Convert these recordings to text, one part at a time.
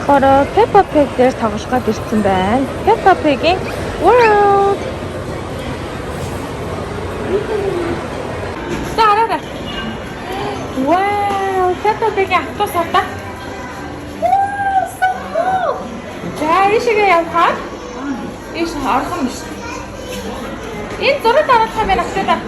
болохоор Peppa Pig дээр тоглох гээд ирсэн байна. Peppa Pig-ийн World. Тараа. Wow, Peppa Pig-ийн автобус авта. За, ийшээ явхаа. Ийш орхон биш. Энэ зураг дараах юм байна ахлаа.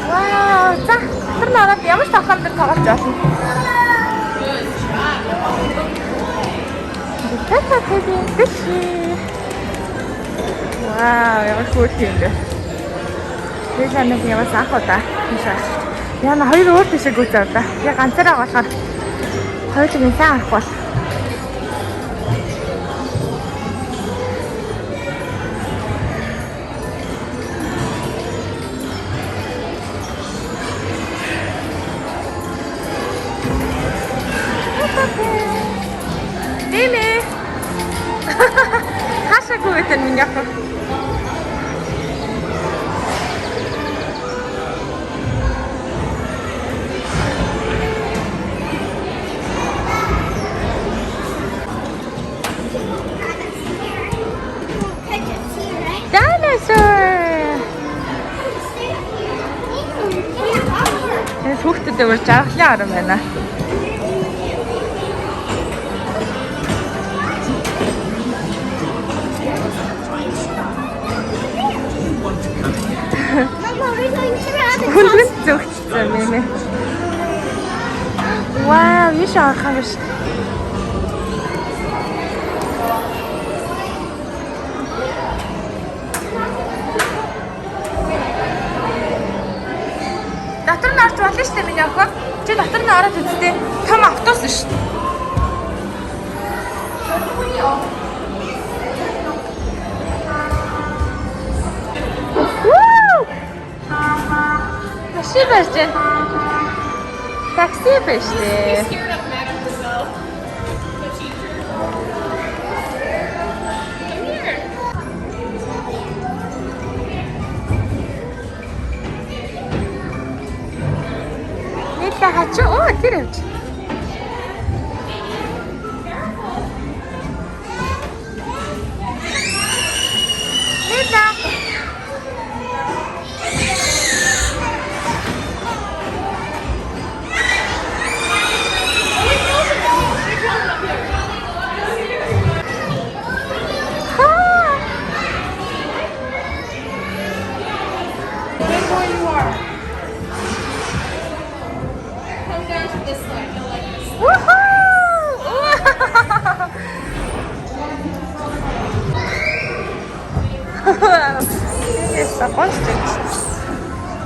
Вау, за, тэр нараад ямар ч тоглоом дээр тоглож болно. Peppa Pig-ийн биши. Вау, ямар хөөрхөн юм бэ. Тэр санаа ямар заах уу та. Яна хоёр өөр тишээ гүйцээ удаа. Тэгээ ганцаараа болохоор хоёулыг нь сайн авах бол. Мими. Хашаагүй гэдэг минь яг. Хүүхдүүд өөр жаргалын орон байна. Хүнд зөвхөн мэмэ. Вау, юу шахах юм. Дотор нь орж болно шүү дээ миний охин. Чи дотор нь ороод үзтээ. Том автобус шүү. Такси байж байна. Такси байж дээ. Хачаа оо тэр явж. Лиза. It's a ostrich.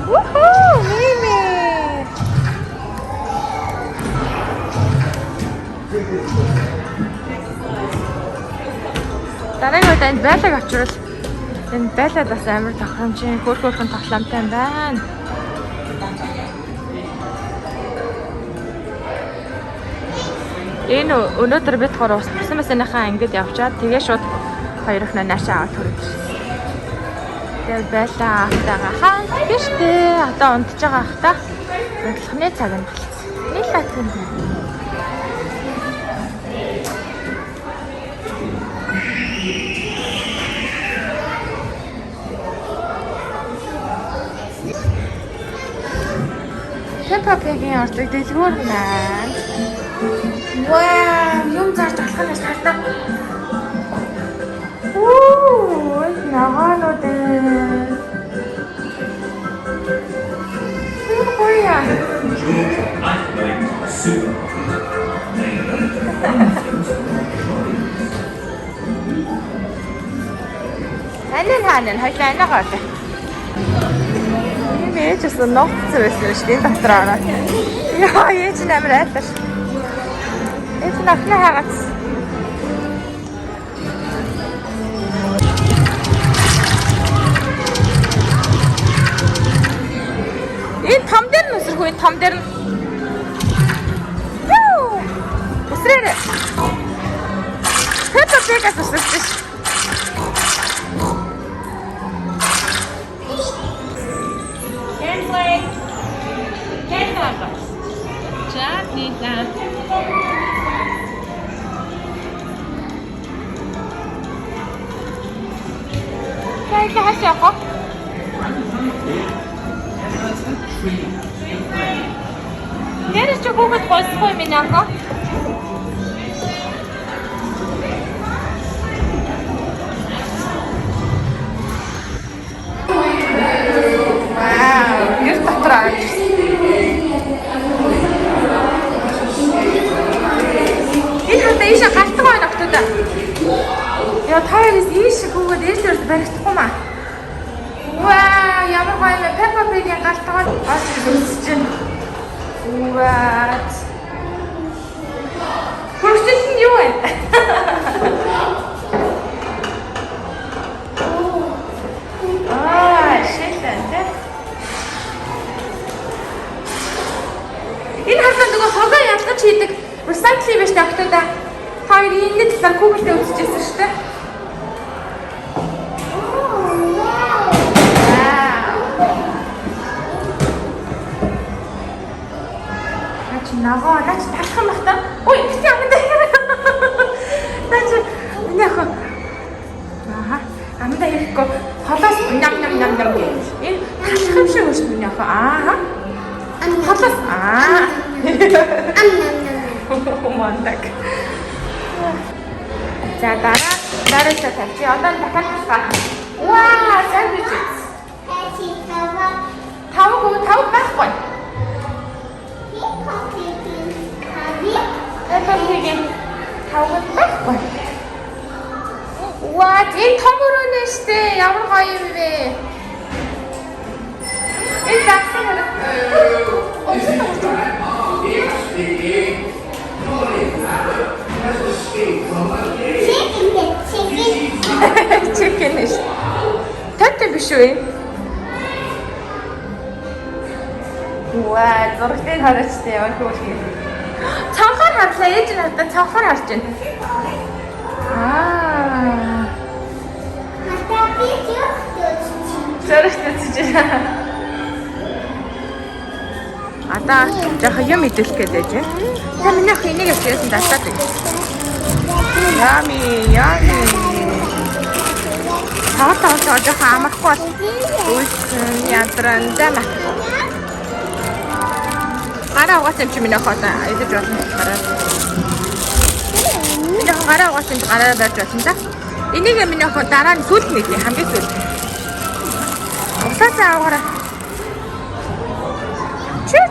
Woohoo! Mimi! Дараагийн үед энд байлаг очрол энэ байлаад бас амар тохиромжийн хөөрхөн тоглоомтой байна. Энэ өнөөдөр бид гурав усан басныхаа ангид явчаад тэгээ шууд хоёр охиноо наашаа аваад хүрэж ирсэн. Тэгээд байлаа автагаа хаан гэжтэй одоо унтж байгаа ахта унтлахны цаг нь болсон. Нийлээд юм. Peppa Pig-ийн ордог дэлгүүр маань. Вау, юм зарж болох нь шалтгаан. Оо, нагаанууд. Хөөе. Анин хоёлаа анаагаа. Ээжээс ногцсон байсан шүү дээ дотор ороод. Яа, ээж нэмэр айлташ. Ээж нафна хаагац. Энэ том дээр нь өсрөх үе том дээр нь. Өсрээрээ. Peppa Pig-аас өсөж. Can play. Can play. Job, Nita. Баярлалаа хаш явах уу? Нэрч хүүхэд голсохгүй минь аа. Вау, гэр дотор аа. Энэ ийш галтгаа байна октод. Яа таарис ийш хүүгээд ээжлэр баригдахгүй маа. Вау, ямар гоё юм. Peppa Pig-ийн галтгаа аж үзэж байна. What? Хурцлт нь юу вэ? Шилэнтэй. Энэ хатан нөгөө хогоо ялгаж хийдэг recycling биш тагтаа. Хоёр энэ талаар Google-д үзчихсэн шүү дээ. Нагоо наач талах юм байна. Ой, ихтэй амдаа. Наач миний ах. Аха. Амдаа ирэхгүй холоос ням ням ням ням гэж. Энэ талах юм шиг шүү миний ах. Аа. Холоос аа. Ам ням ням. Мондаг. За дараа тавьчих. Одоо дахиад тусгах. Ваа, sandwiches. Тав байхгүй. Peppa Pig-ийн тавгад байхгүй. What? Энэ томроо нэштэй ямар гоё юм бэ? Энэ загсан хэрэг. Chicken нэш. Тэтэ биш үү? Wow, зургтыг хараач яа хөөж. Цанхаар харлаа ээж нь надад цанхаар харж байна. Аа. Зэрэгтэй чинь. Ада жоохон юм идэлэх гээд байж байна. Та миний ах энийг яасан дасаад байна. Ями. Таатаа жоохон амархгүй бол үлсэн ядран даа. Гараа угаасан чи миний хот идэж болно гараа. Миний гараа угаасан чи гараа барьж болно да. Энийг миний хот дараа нь сүлд нэг хамгийн сүлд. Уусаа аваараа. Чээ.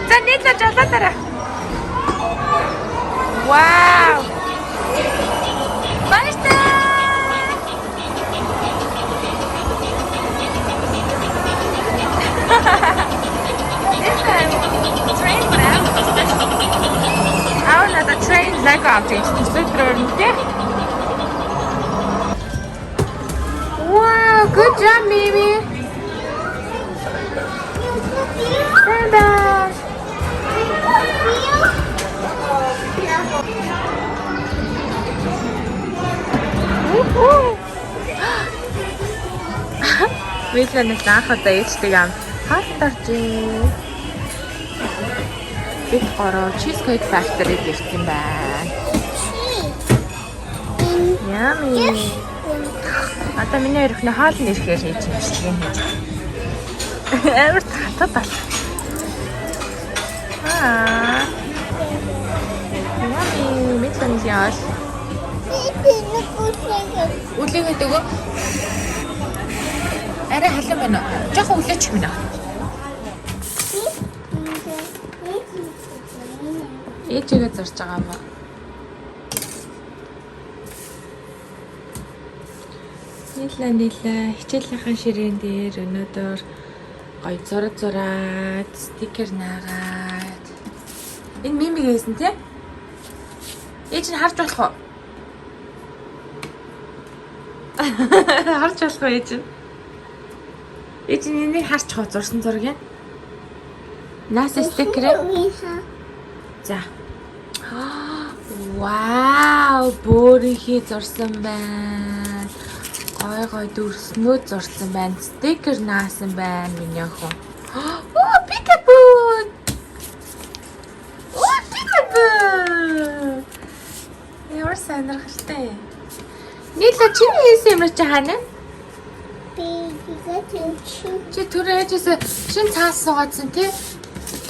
За нийтлээ жолоотараа. Вау. Баяртай. Train whatever. Oh, the train like object. Wow, good job, Mimi. Ta-da. Мэдлэнээс анхудаа ээжтэй юм. Хатаржээ. Бид гороо Cheesecake Factory-д ирсэн байна. Yummy. Одоо миний өрхнө хоолны ирэхээр хийж ирсэн юм. Амар татад бол. Yummy. Мэдлэнээс яаш. Үлээгээд өгөө. Арай халуун байна. Жохон үлээчих минь. Ээжигээ зорж байгаа юм ба. Нийлээ хичээлийнхэн ширээн дээр өнөөдөр гоё зураад стикер наагаад. Энэ Мими гээсэн тий? Ээж нь харж болох уу? Харж болох уу ээж нь? Ээж нь энийг харж хоо зурсан зураг юм. NASA стикер. За. Вау, бөөрийнхий зурсан байна. Гой дүрснөө зурсан байна. Стикер наасан байна миний охин. Оо, Peekaboo. Ямар сонирхолтой. Нийлээ чиний хийсэн юм чи хаана? Би тэгээд Чи түрээжээс шин цаас суугаадсан тий?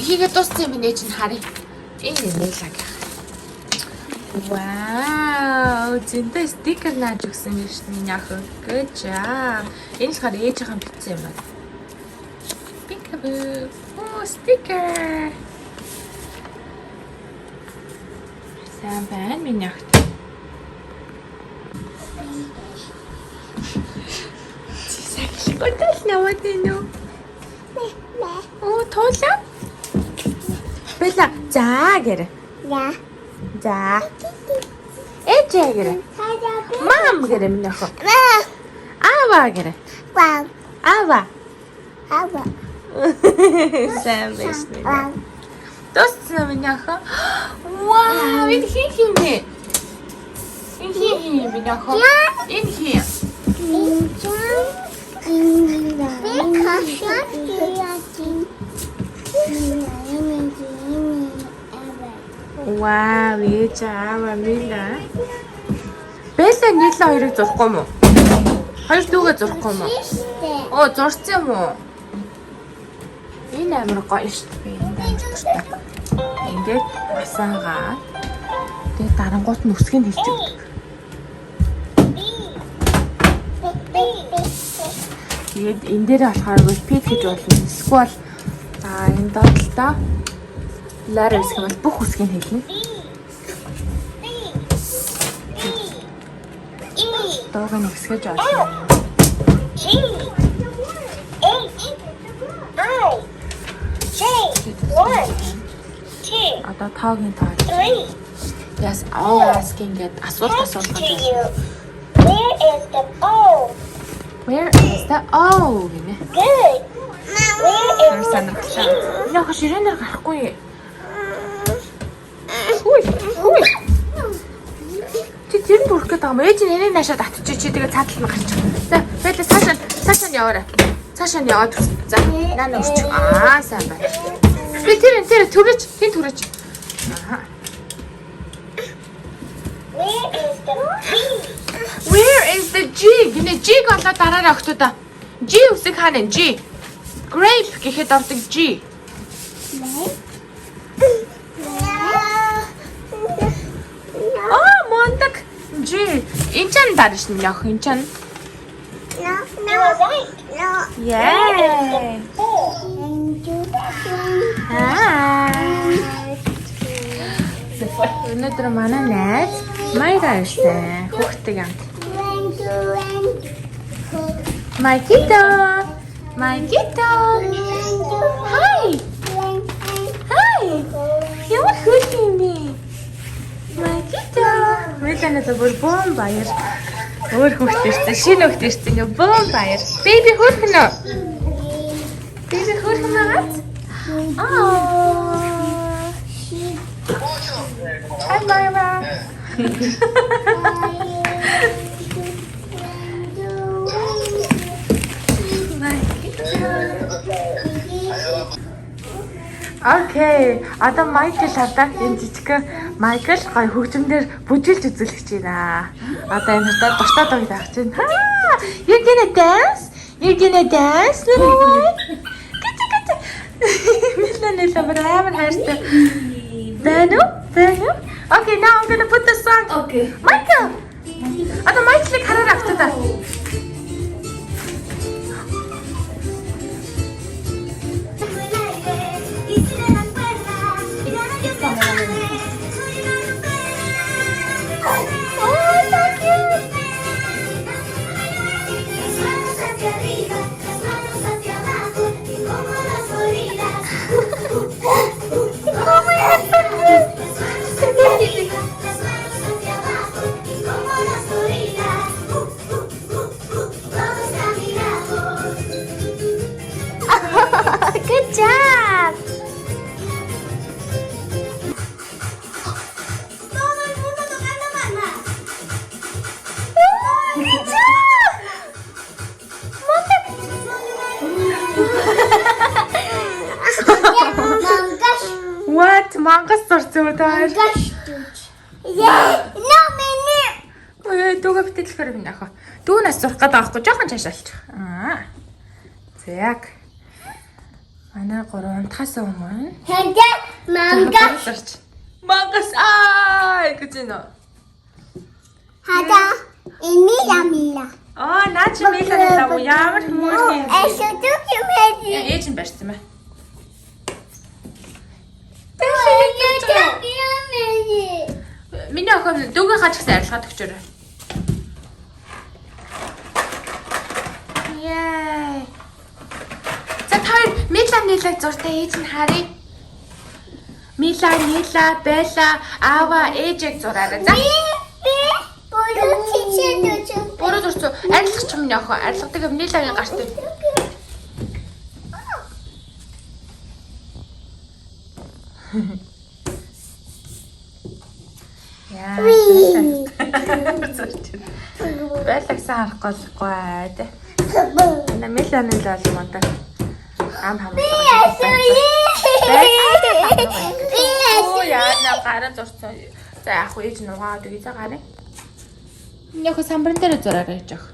Хийгээд дууссан юм нэ чинь харъя. Энэ нийлэг. Вау, зинтэй стикер нааж өгсөн юм шүү дээ яах вэ? Good job. Энэ л хар ээжийнхэн бичсэн юм байна. Peekaboo. Oh, sticker. Сайн байна миний охид. Готэл наваад энэ үү? Оо, туулаа. Бэлα. За гэр. яа. За. Эжээ гэр. Мам гэр миний охид. Аава гэр. Вау. Аава. Ава. Сайн байна. Туссан миний охид. Вау, энэ хин бэ? Энэ хин миний охид. Энэ хин. Вау, ээж аава мила. Бэлэ нийлээ хоёрыг зурхгүй мó? Хоёр дүүгээ зурхгүй мó? Оо, зурсан юм уу? Энэ амар гоё шүү дээ. Энэ амар дуртай. Ингээд асаагаа. Тэгээд дарангуут нь үсгийг хэлж өгдөг. Тэгээд энэ дээр болохоор repeat гэж болно. Эсвэл энэ доотлоо letter гэх юм бол бүх үсгийг хэлнэ. Дууг нь ихсгэж олно. Одоо таагийн тоо. Yes, all asking get асуулт асуулт гэж. Where is the O? Where is the O гинэ. Good. Where is Санагдлаа. Яг ширээнээр гарахгүй. Хүй. Чи тэр нь бүрэх гээд байгаа юм. Ээж нь энэний наашаа татчих чи тэгээ цаатал нь гарчих. За, байлаа цаашаа нь яваарай. Цаашаа нь яваад. За, наа нүрч. Сайн байна. Би тэр түрэж, хин түрэж. Аа. Where is the G? Гинэ G-г олоо дараарай охтуудаа. G үсэг хаана вэ? G. Grape гэхэд ордог G. Мондаг G. Энд чан дарж нь явах энэ чан. No. You are right. No. Yay. Өнөөдөр манай найз Майга ирсэн. Хүүхдтэй хамт. Майкито. Hi. Ямар хөл юм бэ? Майкито. Мэдэнэ зөв бом баяр. Өөр хүүхдтэй ирсэн. Шинэ хүүхдтэй ирсэн. Ингээ бом баяр. Baby хөөрхөн үү? Baby хөөрхөн байгаа? Hi, Mama. Окей. Одоо Майкл хадаа энэ жижиг Майкл гой хөгжмөндөр бүжиглж үзүүлэх гэж байна. Одоо энэ хадаа дуртай дууг таах чинь. You gonna dance, little boy? Гүт. Мэлнэ амар хайртай. Бэну? Okay, now I'm gonna put the song. Okay. Michael. Одоо Майклыг хараарай автаа. Good job. What? Мангас сурсан уу та? Yeah. No, me. Ой, дүүгээ битэлэхээр минь ах. Дүүнээс зурх гэдэг аахгүй жоохон чашаалчих. Яг. Манай 3 унтахаас өмнө. Хэнтэй мангас. Мангас гэж нөө. Хада мила. Наа чи милаа уу ямар хүмүүс юм. Эсэдүк юм хэвээ. Ээж нь барьсан мэ. Миний охин дүүгээ хажигсан арилгаад өгчөөрэй. Яй. За та Милан нийлэг зуртай ээж нь харъя. Милан, Нила, Белла, Ава, ээжийг зураарай. За. Бороо зурч. Арилгах ч миний охин. Арилгадаг Милагийн гарт. Яа. Байлагсан харахгүй дээ. На Миланы л бол модал ам хамаа. Яа на гараа зурцсан. За яг уу ээж нугаад үгүй за гараа. Яг самбран дээр зураарай гэж ах.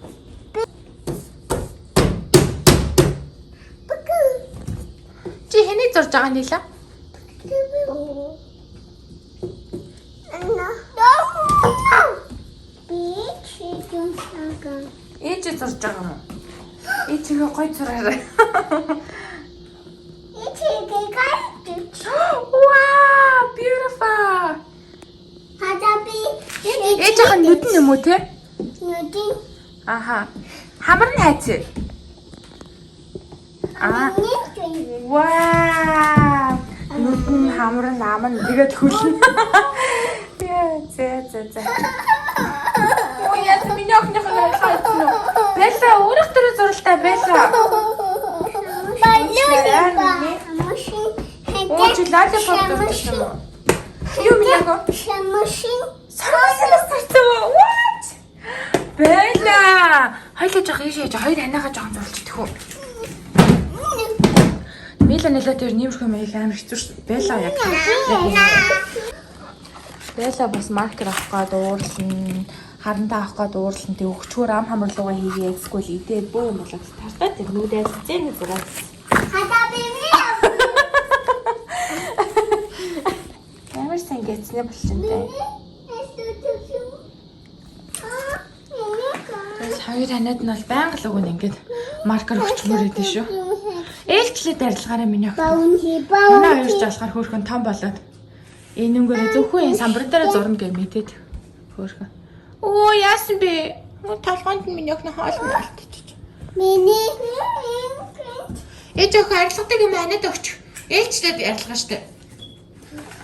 Чи хэнийг зурж байгаа Нила? Ээж зурж байгаа юм уу? Ээжигээ гоё зураарай. Wow, beautiful. Ээжийн нүдэн юм уу те? Нүдэн. Аха. Хамар нь хайцээ. Wow. Нүдэн хамар нь ам нь тэгээд хөлнө. За. Яа, миний охины хайцсан уу? Белла өөрөөх төрөө зуралтай Белла. Оо чи лалипоп дуртай юм уу? Юу минийго? Машин. What? Белла. Хоёлоо жоох ийшээ хоёр ханаахаа жоохон зурчдэх үү? Мила нэлээ тэр нэмэрхүү мэйл амар хэцүү шүү. Белла яг. Белла бас маркер авах гээд уурлна. Харантаа авах гээд уурлна. Тэг өгчгөр ам хамруулгаа хийгээ эсвэл идээ бөө юм болоо тартаа тэр нүдээс зэн зураа. Ямар сайн гэцнэ болчихсон. Тэгээс хоёр ханаад нь бол байнга л өгөн ингээд маркер өгчмөр идэв шүү. Ээлжлээд арилгаараа миний охин. Манай хоёр ч болохоор хөөрхөн том болоод энэнгээрээ зөвхөн самбар дээр зурна гэж мэдээд хөөрхөн. Оо яасан бэ? Толгоонд нь миний охин хоол болчихчих. Миний Ээж охин арилгадаг юм анаад өгч. Ээлжлээд арилгаа штэ.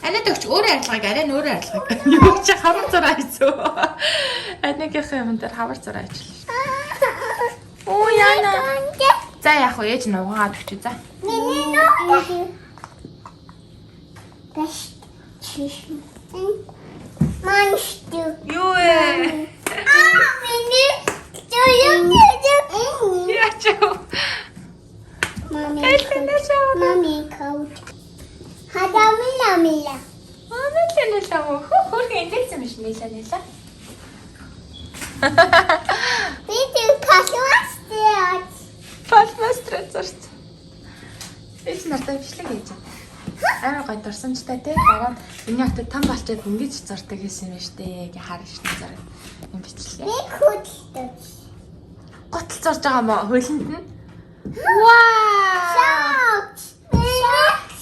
Анаад өгч өөрөө арилгааг арай нь өөрөө арилгааг. Юу ч хавар зураа хийцүү. Анаагийн юм дээр хавар зураа хийчихлээ. Оо яана. За яг уу ээж нугаад өгч за. Миний нугаа. Бэш. Монстер. Юу ээ? Миний чойёо. Яачаа. Мами каут. Хадамила. Милаа хөрх ингээсэн биш Милаа. Бид пасвастяд. Пасмастр зурч. Ээж нартай бичлэг хийж байна. Амар гоё дурсамжтай те. Дараа миний хотод том болчоод ингэж зурдаг гэсэн юм штэ. Гэ харна штэ зураг. Юм бичлэгээ. Би хөдөлтөж. Готл зурж байгаа мó хөлөнд нь. Вау!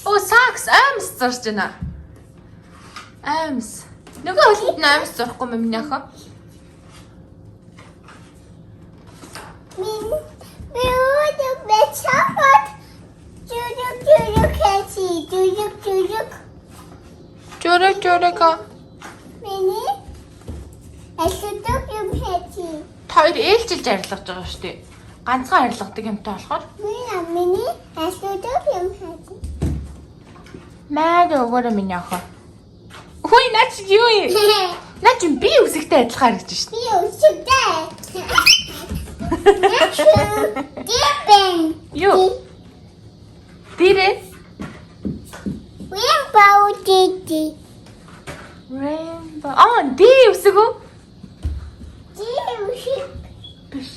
Оо сакс амс зурж байна. Амс. Нөгөө хөлөнд нь амс зурхгүй юм миний охин. Би өөдөө бэчаад. Журэг. Миний эсэдэг юм хэти. Хоёр ээлжилж арилгаж байгаа шүү дээ. Ганцхан арилгадаг юмтай болохоор. Миний эсэдэг юм хэти. Маг өгөөрэй миний охин. Хөөе наач юу юм? Наач би үсэгтэй адилхан харагдаж шүү Би үсэгтэй. Дипэн. Юу? Дирэ? Rainbow Didi. Rainbow. Ди үсэг үү? D. Биш.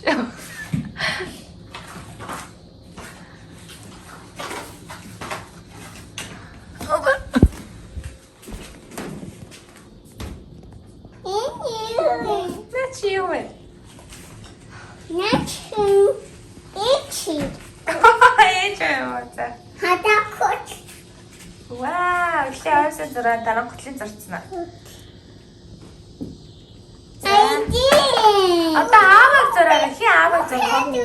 Наач юу вэ? Ээж аа. Вау, ихлэ ойсоо зураа дараа готлын зурцсан аа. Одоо ааваг зураа хи ааваг зурах. Би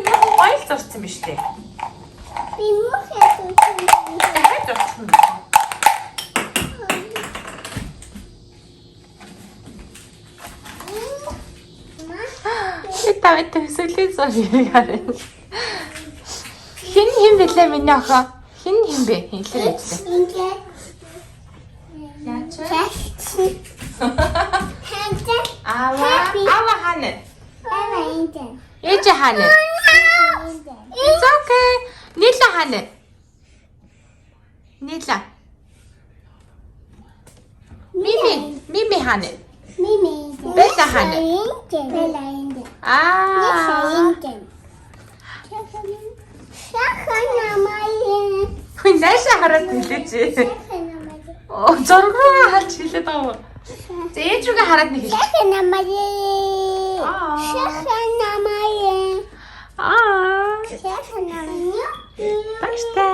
нэг гоёл зурцсан биз дээ. Дахиад зурцсан. Тавд төсөөлөө зургийг хараа. Хин бэлээ миний охоо? Хин бэ? Хэлээ ээжлээ. Яач вэ? Ава хана. Ээж хана. It's okay. Нила хана. Нила. Мими хана. Бэлла хана. Хүн наашаа хараад хэлээч. Зураг руу харж хэлээд байгаа. Ээж рүүгээ хараад нэг хэлчих. Баштай.